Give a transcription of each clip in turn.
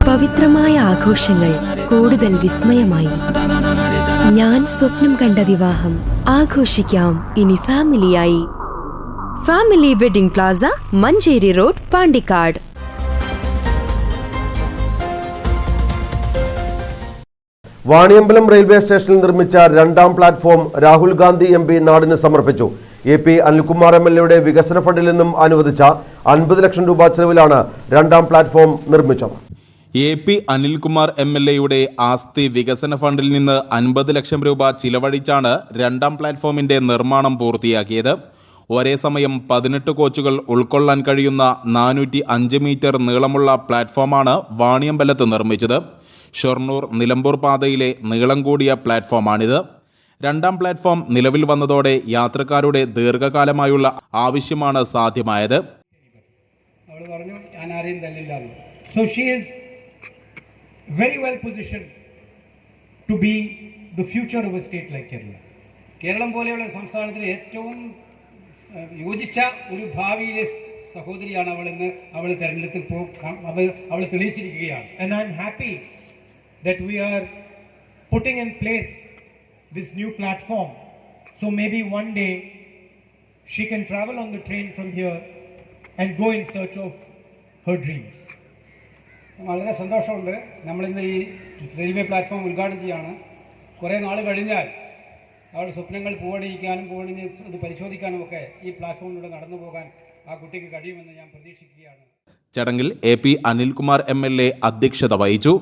പവിത്രമായ ആഘോഷങ്ങൾ കൂടുതൽ വിസ്മയമായി. ഞാൻ സ്വപ്നം കണ്ട വിവാഹം ആഘോഷിക്കാം ഇനി ഫാമിലിയായി. Family wedding plaza, Manjeri road, Pandikkad. Vaniyambalam railway സ്റ്റേഷനിൽ നിർമ്മിച്ച രണ്ടാം പ്ലാറ്റ്ഫോം രാഹുൽ ഗാന്ധി MP നാടിന് സമർപ്പിച്ചു. AP അനിൽകുമാർ MLAയുടെ വികസന ഫണ്ടിൽ നിന്നും അനുവദിച്ച 50 ലക്ഷം രൂപ ചെലവിലാണ് രണ്ടാം പ്ലാറ്റ്ഫോം നിർമ്മിച്ചത്. AP അനിൽകുമാർ MLAയുടെ ആസ്തി വികസന ഫണ്ടിൽ നിന്ന് 50 ലക്ഷം രൂപ ചിലവഴിച്ചാണ് രണ്ടാം പ്ലാറ്റ്ഫോമിന്റെ നിർമ്മാണം പൂർത്തിയാക്കിയത്. ഒരേ സമയം 18 കോച്ചുകൾ ഉൾക്കൊള്ളാൻ കഴിയുന്ന 405 മീറ്റർ നീളമുള്ള പ്ലാറ്റ്ഫോമാണ് വാണിയമ്പലത്ത് നിർമ്മിച്ചത്. ഷൊർണൂർ നിലമ്പൂർ പാതയിലെ നീളം കൂടിയ പ്ലാറ്റ്ഫോമാണിത്. രണ്ടാം പ്ലാറ്റ്ഫോം നിലവിൽ വന്നതോടെ യാത്രക്കാരുടെ ദീർഘകാലമായുള്ള ആവശ്യമാണ് സാധ്യമായത്. So she is very well positioned to be the future of a state like Kerala. Keralam പോലെയുള്ള സംസ്ഥാനത്തിന് ഏറ്റവും യോജിച്ച ഒരു ഭാവിയിലെ സഹോദരിയാണ് അവളെന്ന് അവൾ തെരഞ്ഞെടുത്തപ്പോൾ അവൾ തെളിയിച്ചിരിക്കുകയാണ്. And I'm happy that we are putting in place this new platform. So maybe one day she can travel on the train from here and go in search of her dreams. വളരെ സന്തോഷമുണ്ട്. നമ്മളിന്ന് ഈ railway platform ഉദ്ഘാടനം ചെയ്യാണ്. കുറേ നാൾ കഴിഞ്ഞാൽ അവരുടെ സ്വപ്നങ്ങൾ പൂവണിഞ്ഞ് ഇത് പരിശോധിക്കാനും ഒക്കെ ഈ പ്ലാറ്റ്ഫോമിലൂടെ നടന്നു പോകാൻ ആ കുട്ടിക്ക് കഴിയുമെന്ന് ഞാൻ പ്രതീക്ഷിക്കുകയാണ്. ചടങ്ങിൽ AP അനിൽകുമാർ MLA അധ്യക്ഷത വഹിച്ചു.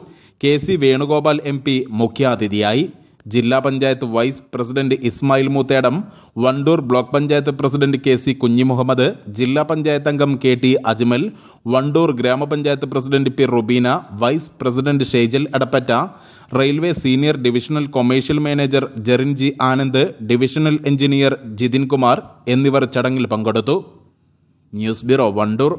KC വേണുഗോപാൽ MP മുഖ്യാതിഥിയായി. ജില്ലാ panchayat vice president Ismail Moothedam, Vandoor block panchayat president KC Kunjimuhammad, ജില്ലാ പഞ്ചായത്ത് അംഗം KT അജ്മൽ, വണ്ടൂർ ഗ്രാമപഞ്ചായത്ത് president P Rubeena, vice president Sheijal Edappatta, railway senior divisional commercial manager Jerin G Anand, divisional engineer Jithin Kumar എന്നിവർ ചടങ്ങിൽ പങ്കെടുത്തു. News bureau, Wandoor.